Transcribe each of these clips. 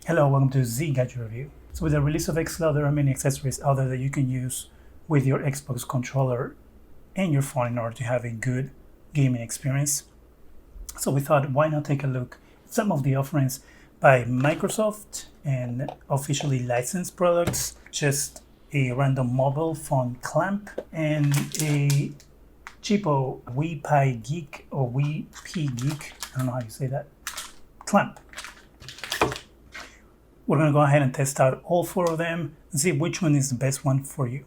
Hello, welcome to Z Gadget Review. So with the release of XCloud, there are many accessories out there that you can use with your Xbox controller and your phone in order to have a good gaming experience. So we thought, why not take a look at some of the offerings by Microsoft and officially licensed products, just a random mobile phone clamp and a cheapo Wi-Fi Geek or Wi-Fi Geek, I don't know how you say that, clamp. We're going to go ahead and test out all four of them and see which one is the best one for you.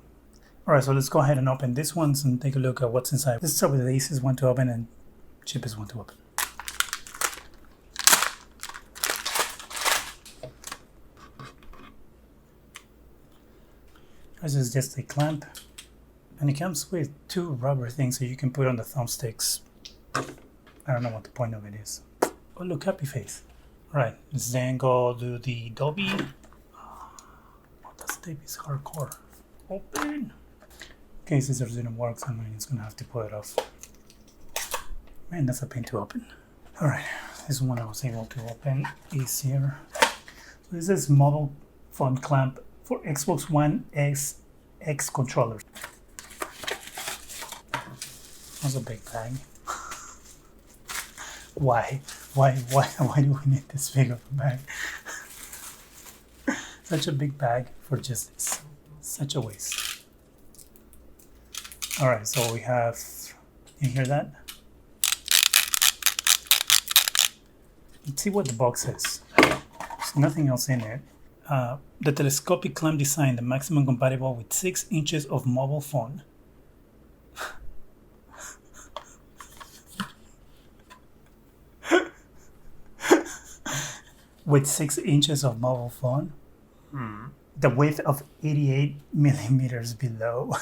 Alright, so let's go ahead and open this one and take a look at what's inside. Let's start with the easiest one to open and cheapest one to open. This is just a clamp, and it comes with two rubber things so you can put on the thumbsticks. I don't know what the point of it is. Oh look, happy face. Alright, let's then go do the Dolby. Oh, that tape is hardcore. Open! In case scissors didn't work, so it's gonna have to pull it off. Man, that's a pain to open. Alright, this one I was able to open is here. So this is mobile phone clamp for Xbox One X controllers. That's a big bag. Why do we need this big of a bag? Such a big bag for just this. Such a waste. Alright, so we have, you hear that? Let's see what the box says. There's nothing else in it. The telescopic clamp design, the maximum compatible with 6 inches of mobile phone. With 6 inches of mobile phone, the width of 88 millimeters below.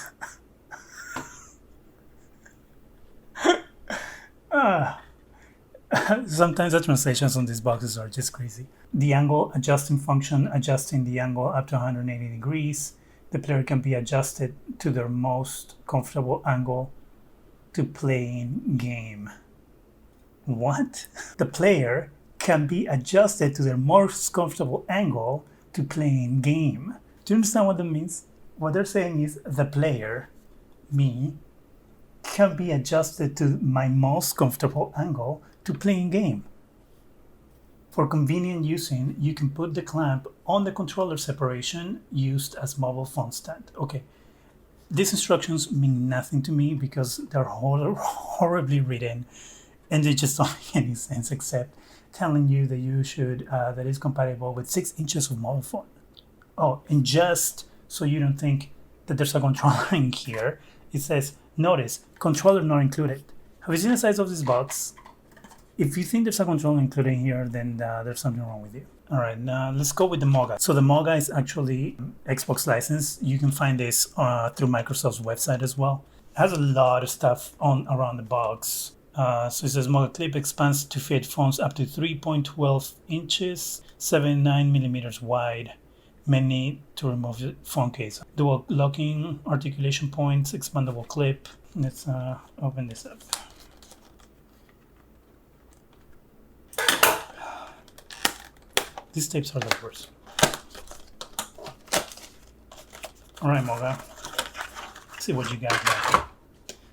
Sometimes the translations on these boxes are just crazy. The angle adjusting function, adjusting the angle up to 180 degrees. The player can be adjusted to their most comfortable angle to playing game. What? The player can be adjusted to their most comfortable angle to playing game. Do you understand what that means? What they're saying is the player, me, can be adjusted to my most comfortable angle to playing game. For convenient using, you can put the clamp on the controller separation used as mobile phone stand. Okay, these instructions mean nothing to me because they're horribly written and they just don't make any sense except telling you that you should, that is compatible with 6 inches of mobile phone. Oh, and just so you don't think that there's a controller in here, it says, notice, controller not included. Have you seen the size of this box? If you think there's a controller included here, then there's something wrong with you. All right, now let's go with the MOGA. So the MOGA is actually Xbox license. You can find this through Microsoft's website as well. It has a lot of stuff around the box. So it says MOGA clip expands to fit phones up to 3.12 inches, 79 millimeters wide. Many to remove the phone case. Dual locking, articulation points, expandable clip. Let's open this up. These tapes are the worst. Alright, MOGA. Let's see what you guys got.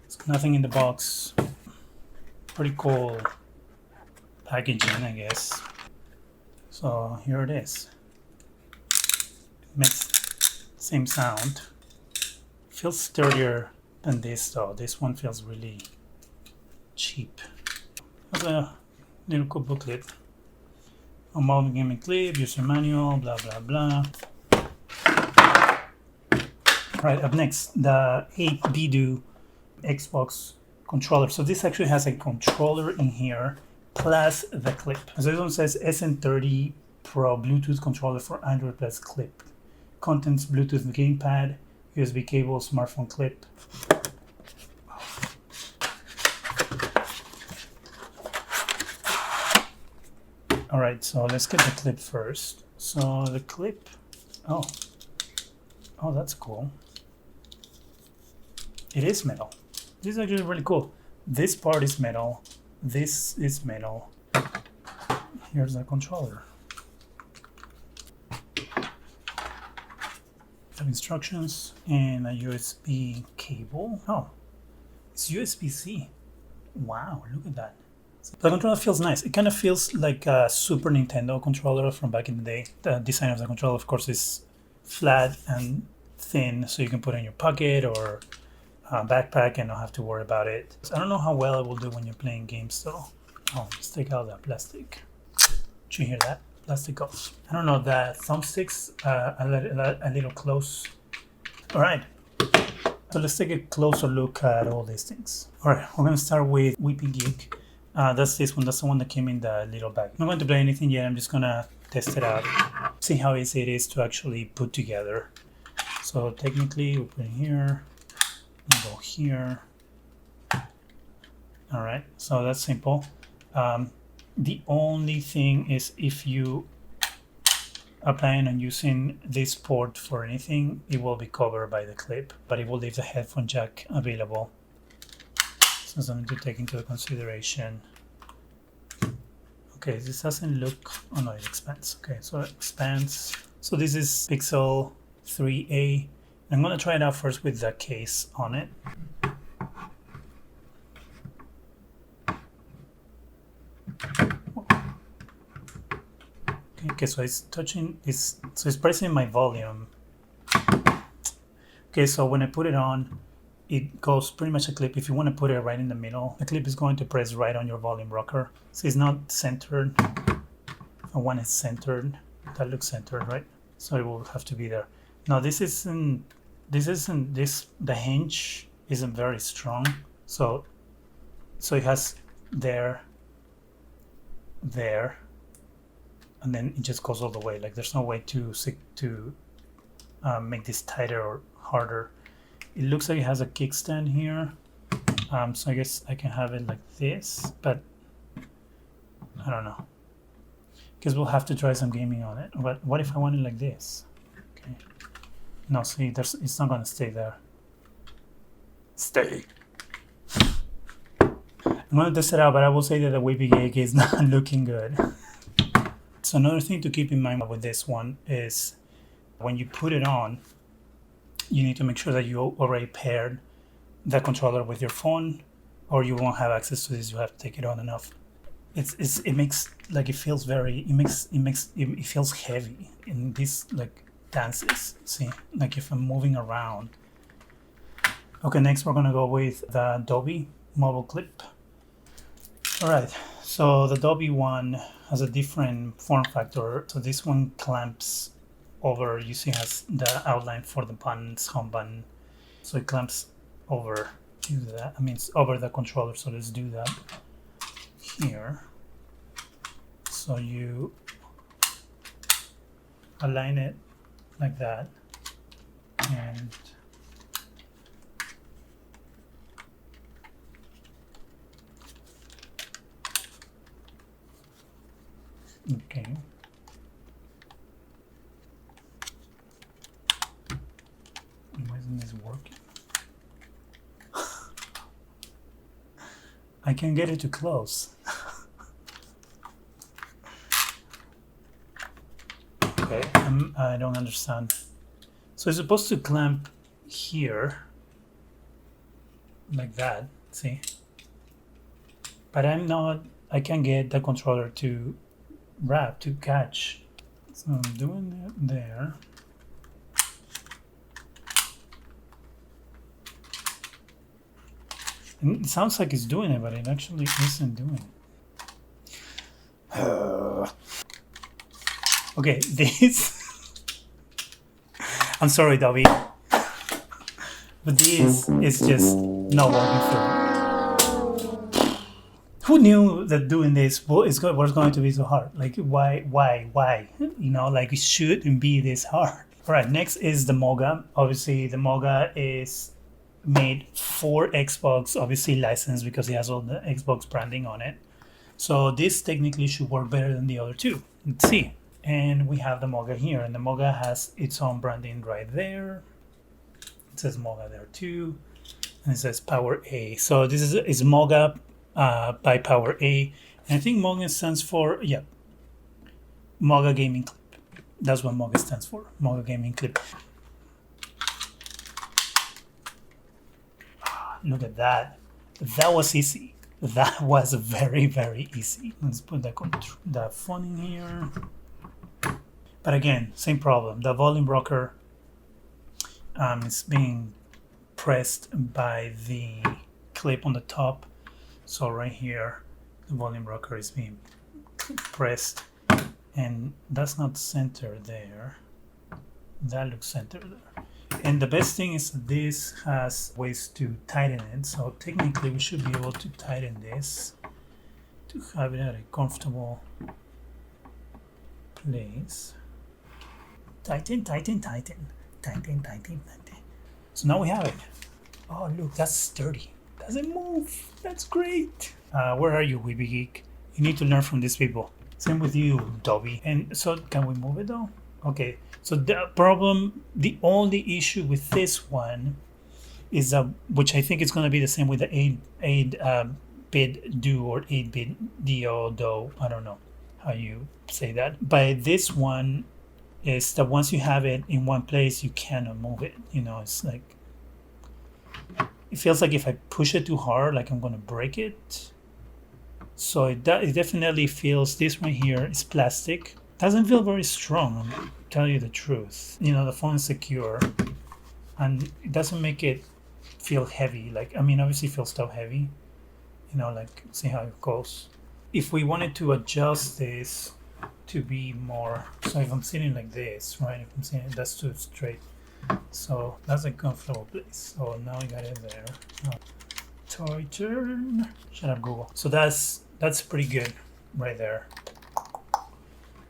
There's nothing in the box. Pretty cool packaging, I guess. So here it is. It makes the same sound. Feels sturdier than this though. This one feels really cheap. Has a little cool booklet. A mobile gaming clip, user manual, blah blah blah. Right, up next, the 8BDO Xbox controller. So this actually has a controller in here plus the clip. So this one says SN30 Pro Bluetooth controller for Android plus clip. Contents Bluetooth gamepad, USB cable, smartphone clip. Alright, so let's get the clip first. So the clip, oh that's cool. It is metal. This is actually really cool. This part is metal. This is metal. Here's the controller. of instructions and a USB cable. Oh, it's USB-C. Wow, look at that. The controller feels nice. It kind of feels like a Super Nintendo controller from back in the day. The design of the controller, of course, is flat and thin, so you can put it in your pocket or a backpack and not have to worry about it. I don't know how well it will do when you're playing games though. Oh, let's take out that plastic. Did you hear that? Plastic off. I don't know, the thumbsticks a little close. All right. So let's take a closer look at all these things. All right, we're gonna start with Weeping Geek. That's this one. That's the one that came in the little bag. I'm not going to play anything yet. I'm just gonna test it out, see how easy it is to actually put together. So technically, we put it here. We go here. All right. So that's simple. The only thing is if you are planning on using this port for anything, it will be covered by the clip, but it will leave the headphone jack available. So something to take into consideration. Okay, this doesn't look, oh no, it expands. Okay, so it expands. So this is Pixel 3a. I'm gonna try it out first with the case on it. Okay, so it's touching, so it's pressing my volume. Okay, so when I put it on, it goes pretty much a clip. If you want to put it right in the middle, the clip is going to press right on your volume rocker. So it's not centered. And when it's centered, that looks centered, right? So it will have to be there. Now the hinge isn't very strong. So it has there, and then it just goes all the way. Like there's no way to make this tighter or harder. It looks like it has a kickstand here. So I guess I can have it like this, but I don't know. Because we'll have to try some gaming on it. But what if I want it like this? Okay. No, see, it's not gonna stay there. Stay. I'm gonna test it out, but I will say that the Weeping Geek is not looking good. So another thing to keep in mind with this one is when you put it on, you need to make sure that you already paired the controller with your phone, or you won't have access to this. You have to take it on and off. It makes like it feels it feels heavy in these like dances. See, like if I'm moving around. Okay, next we're gonna go with the Adobe mobile clip. All right, so the Adobe one has a different form factor. So this one clamps over, you see, has the outline for the buttons, home button. So it clamps over to that. I mean, it's over the controller. So let's do that here. So you align it like that, and okay. Why isn't this working? I can get it to close. Okay, I don't understand. So it's supposed to clamp here, like that, see? But I can't get the controller to wrap, to catch. So I'm doing it there. And it sounds like it's doing it, but it actually isn't doing it. Okay, this. I'm sorry, Dobby, but this is just not working for me. Who knew that doing this was going to be so hard? Like, why? You know, like it shouldn't be this hard. All right, next is the Moga. Obviously, the Moga is made for Xbox, obviously licensed because it has all the Xbox branding on it. So this technically should work better than the other two. Let's see. And we have the Moga here, and the Moga has its own branding right there. It says Moga there too, and it says Power A. So this is Moga by Power A, and I think Moga stands for, yeah, Moga Gaming Clip. That's what Moga stands for, Moga Gaming Clip. Look at that. That was easy. That was very, very easy. Let's put the phone in here. But again, same problem. The volume rocker is being pressed by the clip on the top. So right here, the volume rocker is being pressed, and that's not centered there. That looks centered there. And the best thing is this has ways to tighten it. So technically we should be able to tighten this to have it at a comfortable place. Tighten, tighten, tighten, tighten, tighten, tighten. So now we have it. Oh, look, that's sturdy. Doesn't move. That's great. Where are you, Weeby Geek? You need to learn from these people. Same with you, Dobby. And so, can we move it though? Okay. So the problem, the only issue with this one is which I think is going to be the same with the 8-bit do or 8-bit do. I don't know how you say that. But this one is that once you have it in one place, you cannot move it. You know, it's like, it feels like if I push it too hard, like I'm going to break it. So it definitely feels, this right here is plastic. Doesn't feel very strong, I'll tell you the truth. You know, the phone is secure and it doesn't make it feel heavy. Like, I mean, obviously it feels still heavy. You know, like, see how it goes. If we wanted to adjust this to be more, so if I'm sitting like this, right, if I'm sitting, that's too straight. So that's a comfortable place. So now I got it there. Toy turn. Shut up, Google. So that's pretty good right there.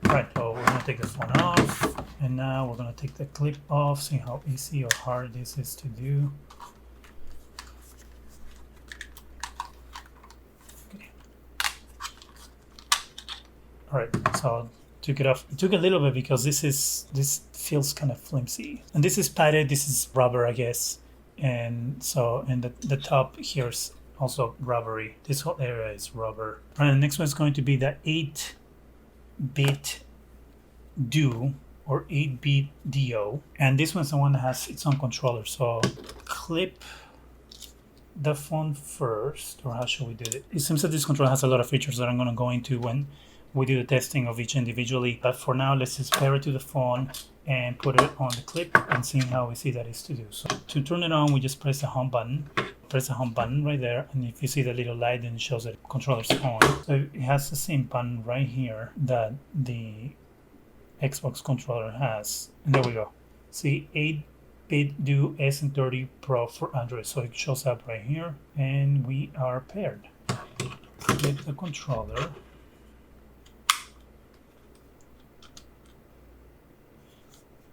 Right, so we're gonna take the phone off, and now we're gonna take the clip off, see how easy or hard this is to do. Okay. All right, so took it off. It took a little bit because this feels kind of flimsy, and this is padded. This is rubber, I guess, and so and the top here's also rubbery. This whole area is rubber. All right, the next one is going to be the 8-bit do or 8-bit do, and this one's the one that has its own controller. So clip the phone first, or how should we do it? It seems that this controller has a lot of features that I'm going to go into when we do the testing of each individually, but for now let's just pair it to the phone and put it on the clip and see how easy that is to do. So to turn it on, we just press the home button. Press the home button right there, and if you see the little light, then it shows that the controller's on. So it has the same button right here that the Xbox controller has. And there we go. See, 8-bit do S30 Pro for Android. So it shows up right here, and we are paired. Clip the controller.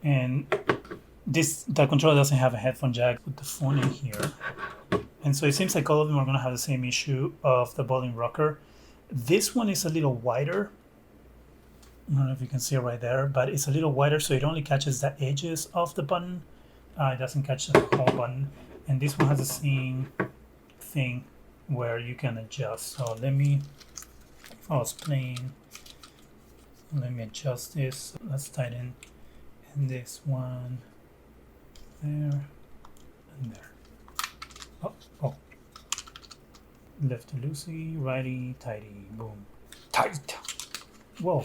And the controller doesn't have a headphone jack. Put the phone in here. And so it seems like all of them are going to have the same issue of the volume rocker. This one is a little wider. I don't know if you can see it right there, but it's a little wider, so it only catches the edges of the button. It doesn't catch the whole button. And this one has the same thing where you can adjust. So let me, if I was playing, let me adjust this. Let's tighten. And this one there and there. Oh. Lefty loosey, righty tighty, boom. Tight. Whoa.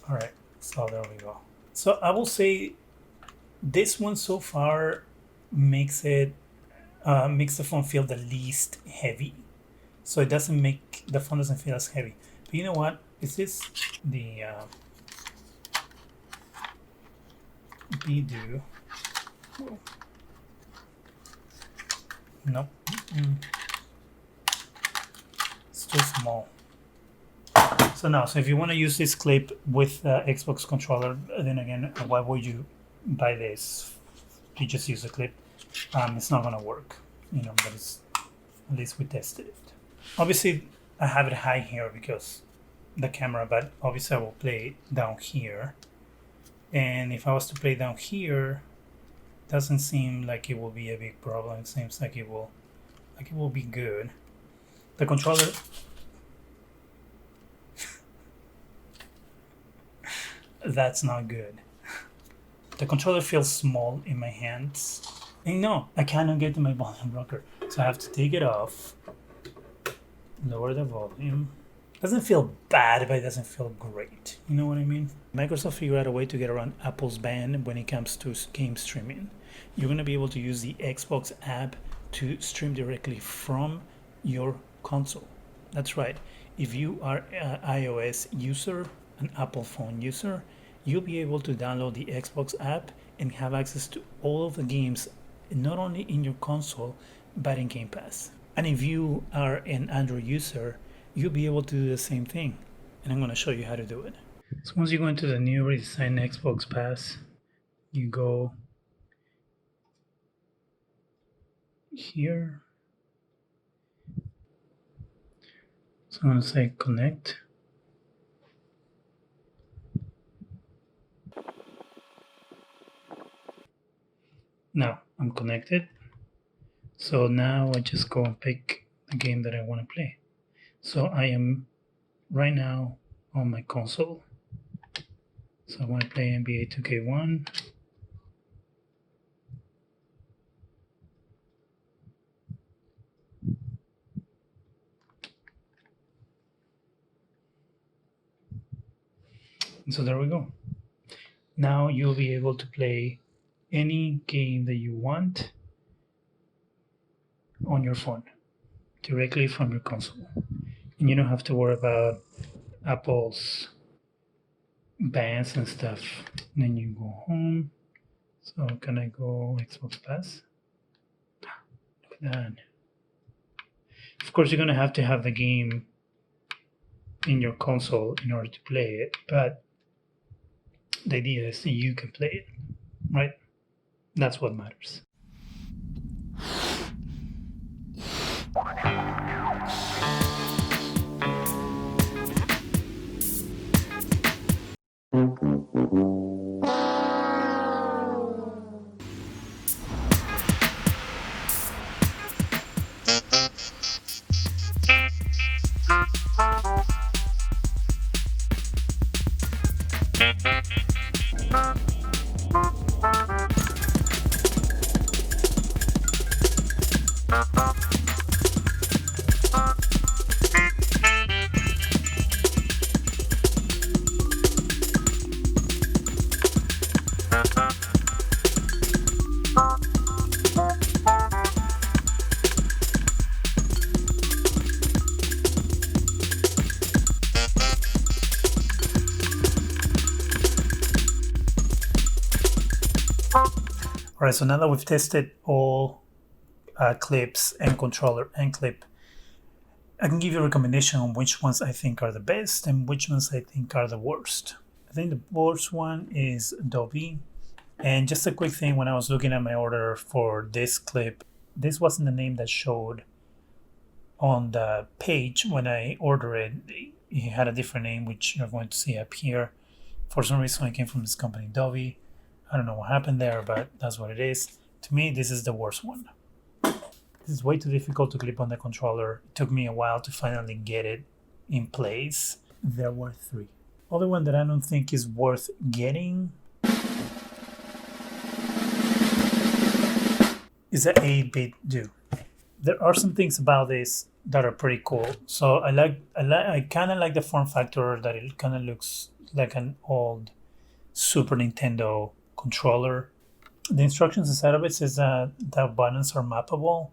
All right, so there we go. So I will say this one so far makes the phone feel the least heavy. So it doesn't make, the phone doesn't feel as heavy. But you know what? Is this the Be-Do? Nope. It's too small. So now, so if you want to use this clip with the Xbox controller, then again, why would you buy this? You just use the clip. It's not gonna work, you know. But it's, at least we tested it. Obviously, I have it high here because the camera, but obviously I will play down here. And if I was to play down here, doesn't seem like it will be a big problem. It seems like it will be good. The controller, that's not good. The controller feels small in my hands. And no, I cannot get to my volume rocker. So I have to take it off, lower the volume. Doesn't feel bad, but it doesn't feel great. You know what I mean? Microsoft figured out a way to get around Apple's ban when it comes to game streaming. You're going to be able to use the Xbox app to stream directly from your console. That's right. If you are an iOS user, an Apple phone user, you'll be able to download the Xbox app and have access to all of the games, not only in your console, but in Game Pass. And if you are an Android user, you'll be able to do the same thing. And I'm going to show you how to do it. So once you go into the new redesigned Xbox Pass, you go here. So I'm going to say connect. Now I'm connected. So now I just go and pick the game that I want to play. So I am right now on my console. So I want to play NBA 2K1. And so there we go. Now you'll be able to play any game that you want on your phone directly from your console. And you don't have to worry about Apple's bans and stuff. And then you go home. So can I go Xbox Pass? Look at that. Of course, you're going to have the game in your console in order to play it, but the idea is that you can play it, right? That's what matters. All right, so now that we've tested all clips and controller and clip, I can give you a recommendation on which ones I think are the best and which ones I think are the worst. I think the worst one is Adobe. And just a quick thing, when I was looking at my order for this clip, this wasn't the name that showed on the page when I ordered it. It had a different name, which you're going to see up here. For some reason, it came from this company, Adobe. I don't know what happened there, but that's what it is. To me, this is the worst one. This is way too difficult to clip on the controller. It took me a while to finally get it in place. There were 3. Other one that I don't think is worth getting is an 8-bit do. There are some things about this that are pretty cool. So I kind of like the form factor, that it kind of looks like an old Super Nintendo controller. The instructions inside of it says that the buttons are mappable,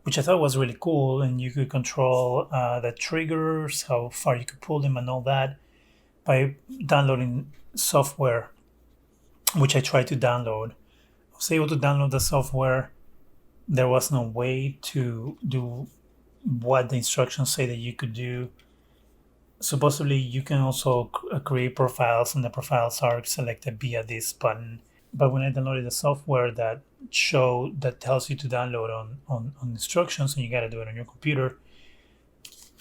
which I thought was really cool, and you could control the triggers, how far you could pull them and all that by downloading software, which I tried to download. I was able to download the software. There was no way to do what the instructions say that you could do. Supposedly, you can also create profiles, and the profiles are selected via this button. But when I downloaded the software that tells you to download on instructions, and you got to do it on your computer,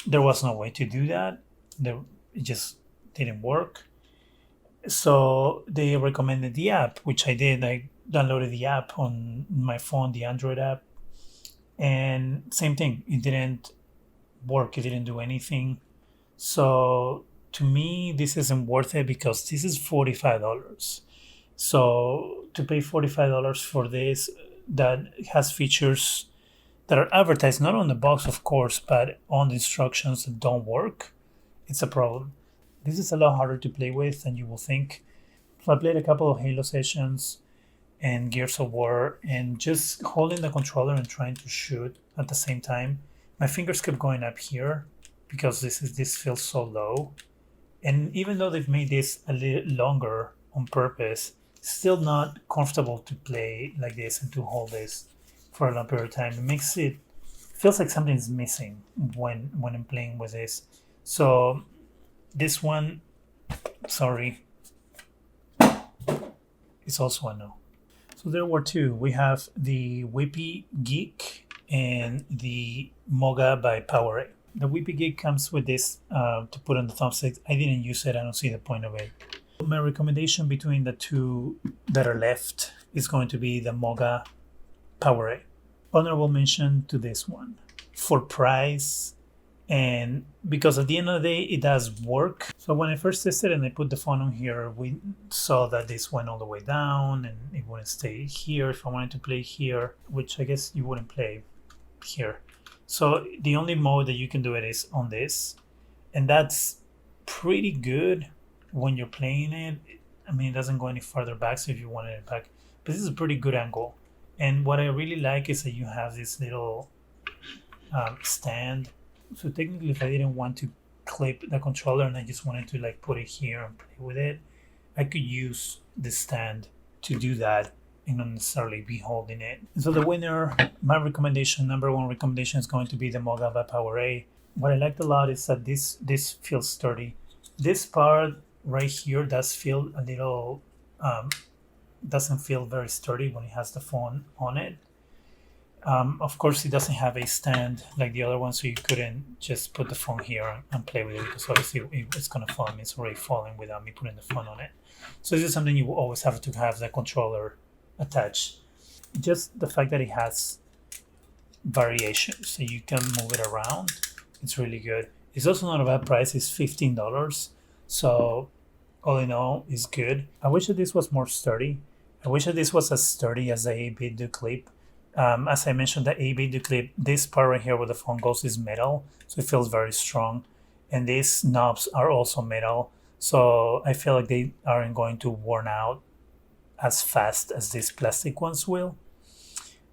there was no way to do that. It just didn't work. So they recommended the app, which I did. I downloaded the app on my phone, the Android app, and same thing. It didn't work. It didn't do anything. So to me, this isn't worth it because this is $45. So to pay $45 for this that has features that are advertised not on the box, of course, but on the instructions that don't work, it's a problem. This is a lot harder to play with than you will think. So I played a couple of Halo sessions and Gears of War, and just holding the controller and trying to shoot at the same time, my fingers kept going up here because this feels so low. And even though they've made this a little longer on purpose, it's still not comfortable to play like this and to hold this for a long period of time. It makes it feels like something's missing when I'm playing with this. So this one, sorry, is also a no. So there were two. We have the Whippy Geek and the Moga by PowerA. The Whippy Geek comes with this to put on the thumbstick. I didn't use it. I don't see the point of it. My recommendation between the two that are left is going to be the Moga PowerA. Honorable mention to this one for price, and because at the end of the day it does work. So when I first tested and I put the phone on here, we saw that this went all the way down and it wouldn't stay here if I wanted to play here, which I guess you wouldn't play here. So the only mode that you can do it is on this, and that's pretty good when you're playing it. I mean, it doesn't go any farther back, so if you wanted it back, but this is a pretty good angle. And what I really like is that you have this little stand. So technically, if I didn't want to clip the controller and I just wanted to like put it here and play with it, I could use the stand to do that and not necessarily be holding it. And so the winner, my recommendation, number one recommendation, is going to be the Moga by PowerA. What I liked a lot is that this feels sturdy. This part right here does feel a little doesn't feel very sturdy when it has the phone on it. Of course, it doesn't have a stand like the other one, so you couldn't just put the phone here and play with it, because obviously it's going to fall. It's already falling without me putting the phone on it. So this is something you will always have to have the controller attached. Just the fact that it has variation, so you can move it around, it's really good. It's also not a bad price. It's $15. So all in all, it's good. I wish that this was more sturdy. I wish that this was as sturdy as the 8-bit do clip. As I mentioned, the 8-bit do clip, this part right here where the phone goes is metal, so it feels very strong. And these knobs are also metal, so I feel like they aren't going to worn out as fast as these plastic ones will.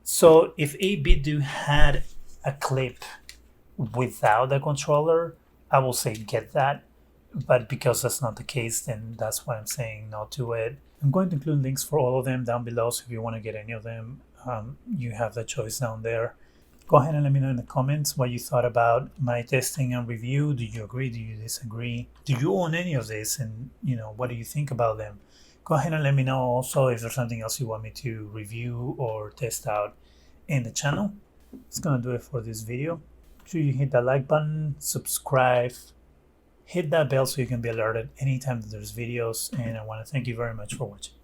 So if 8-bit do had a clip without the controller, I will say get that. But because that's not the case, then that's why I'm saying no to it. I'm going to include links for all of them down below, so if you want to get any of them, you have the choice down there. Go ahead and let me know in the comments what you thought about my testing and review. Do you agree? Do you disagree? Do you own any of this? And what do you think about them? Go ahead and let me know also if there's something else you want me to review or test out in the channel. That's gonna do it for this video. Make sure you hit that like button, subscribe, hit that bell so you can be alerted anytime that there's videos, and I want to thank you very much for watching.